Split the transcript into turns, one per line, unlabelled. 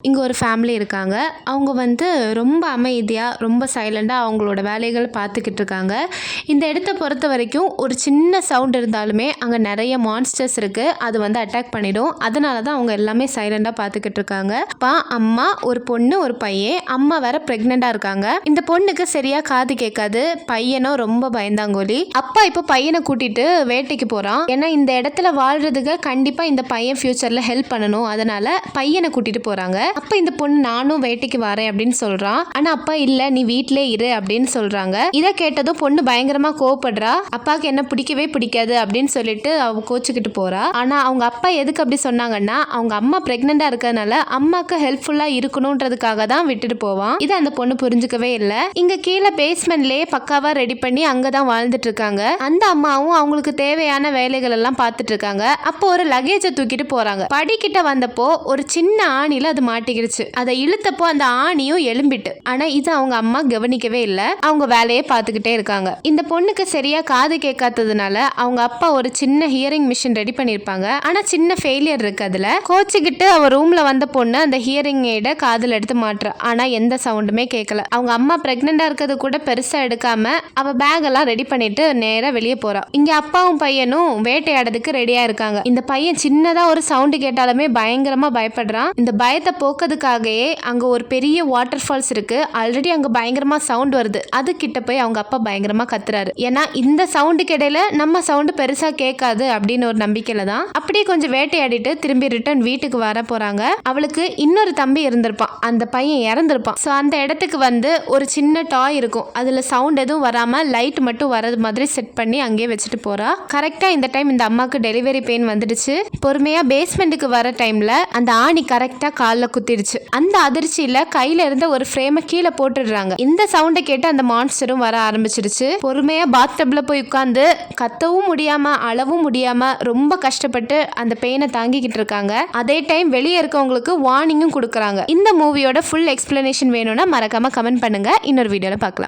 இங்கே ஒரு ஃபேமிலி இருக்காங்க. அவங்க ரொம்ப அமைதியாக ரொம்ப சைலண்டாக அவங்களோட வேலைகள் பார்த்துக்கிட்டு இருக்காங்க. இந்த இடத்த பொறுத்த வரைக்கும் ஒரு சின்ன சவுண்ட் இருந்தாலுமே அங்கே நிறைய மான்ஸ்டர்ஸ் இருக்குது. அது அட்டாக் பண்ணிடும். அதனால தான் அவங்க எல்லாமே சைலண்டாக பார்த்துக்கிட்டு இருக்காங்க. அப்பா, அம்மா, ஒரு பொண்ணு, ஒரு பையன். அம்மா வேற ப்ரெக்னெண்ட்டாக இருக்காங்க. இந்த பொண்ணுக்கு சரியாக காது கேட்காது. பையனும் ரொம்ப பயந்தாங்கோலி. அப்பா இப்போ பையனை கூட்டிட்டு வேட்டைக்கு போகிறான். ஏன்னா இந்த இடத்துல வாழ்றதுக்கு கண்டிப்பாக இந்த பையன் ஃபியூச்சரில் ஹெல்ப் பண்ணணும். அதனால பையனை கூட்டிட்டு போகிறாங்க. அப்ப இந்த பொண்ணு நானும் வேட்டைக்கு வரேன் அப்படின்னு சொல்றான். ஆனா அப்பா இல்ல, நீ வீட்லயே இரு அப்படின்னு சொல்றாங்க. இதை கேட்டதும் பொண்ணு பயங்கரமா கோவப்படுறா. அப்பாவுக்கு என்ன பிடிக்கவே பிடிக்காது அப்படின்னு சொல்லிட்டு அவ கோச்சுக்கிட்டு போறா. ஆனா அவங்க அப்பா எதுக்கு அப்படி சொன்னாங்கன்னா, அவங்க அம்மா பிரெக்னெண்டா இருக்கறனால அம்மாக்கு ஹெல்ப்ஃபுல்லா இருக்கணும்ன்றதுக்காக தான் விட்டுட்டு போவான். இதை அந்த பொண்ணு புரிஞ்சுக்கவே இல்லை. இங்க கீழே பேஸ்மெண்ட்லயே பக்காவா ரெடி பண்ணி அங்கதான் வாழ்ந்துட்டு இருக்காங்க. அந்த அம்மாவும் அவங்களுக்கு தேவையான வேலைகள் எல்லாம் பார்த்துட்டு இருக்காங்க. அப்போ ஒரு லக்கேஜை தூக்கிட்டு போறாங்க. படிக்கிட்ட வந்தப்போ ஒரு சின்ன ஆணில அது மாட்டிக்கிடுச்சு. அதை இழுத்தப்போ அந்த ஆணியும் எலும்பிட்டு. ஆனா இது அவங்க அம்மா கவனிக்கவே இல்லை. அவங்க வேலையை பார்த்துக்கிட்டே இருக்காங்க. இந்த பொண்ணுக்கு சரியா காது கேட்காததுனால அவங்க அப்பா ஒரு சின்ன ஹியரிங் மிஷின் ரெடி பண்ணிருப்பாங்க. ஆனா சின்ன ஃபெயிலியர் இருக்கு. அதுல கோச்சிக்கிட்டு அவ ரூம்ல வந்த பொண்ணு அந்த ஹியரிங் எய்ட காதுல எடுத்து மாட்டுறா. ஆனா எந்த சவுண்டுமே கேட்கல. அவங்க அம்மா பிரெக்னெண்டா இருக்கிறது கூட பெருசா எடுக்காம அவ பேக் எல்லாம் ரெடி பண்ணிட்டு நேரா வெளியே போறா. இங்க அப்பாவும் பையனும் வேட்டையாடுறதுக்கு ரெடியா இருக்காங்க. இந்த பையன் சின்னதா ஒரு சவுண்டு கேட்டாலுமே பயங்கரமா பயப்படுறான். இந்த பயத்தை போக்குறதுக்காகவே அங்க ஒரு பெரிய வாட்டர் ஃபால்ஸ் இருக்கு. ஆல்ரெடி அங்க பயங்கரமா சவுண்ட் வருது. அது கிட்ட போய் அவங்க அப்பா பயங்கரமா கத்துறாரு. ஏன்னா இந்த சவுண்டுக்கு இடையில நம்ம சவுண்டு பெருசா கேட்காது அப்படின்னு ஒரு நம்பிக்கையில தான் அப்படியே கொஞ்சம் வேட்டையாடிட்டு திரும்பி ரிட்டர்ன் வீட்டுக்கு வர போறாங்க. அவளுக்கு இன்னொரு தம்பி இருந்திருப்பான். அந்த பையன் இறந்திருப்பான். ஸோ அந்த இடத்துக்கு ஒரு சின்ன டாய் இருக்கும். அதுல சவுண்ட் எதுவும் வராம லைட் மட்டும் வரது மாதிரி செட் பண்ணி அங்கேயே வச்சுட்டு போறா. கரெக்டா இந்த டைம் இந்த அம்மாக்கு டெலிவரி பெயின் வந்துடுச்சு. பொறுமையா பேஸ்மெண்ட்டுக்கு வர டைம்ல அந்த ஆணி கரெக்டா காலில் குத்திடுச்சு. அந்த அதிர்ச்சியில கையில இருந்த ஒரு ஃப்ரேமை கீழே போட்டுடுறாங்க. இந்த சவுண்டை கேட்டு அந்த மான்ஸ்டரும் வர ஆரம்பிச்சிருச்சு. பொறுமையா பாத்டப்ல போய் உட்கார்ந்து கத்தவும் முடியாம அழவும் முடியாம ரொம்ப கஷ்டப்பட்டு அந்த பெயினை தாங்கிக்கிட்டு இருக்காங்க. அதே டைம் வெளியே இருக்கவங்களுக்கு வார்னிங்கும் கொடுக்குறாங்க. இந்த மூவியோட ஃபுல் எக்ஸ்பிளனேஷன் வேணும்னா மறக்காம கமெண்ட் பண்ணுங்க. இன்னொரு வீடியோல பார்க்கலாம்.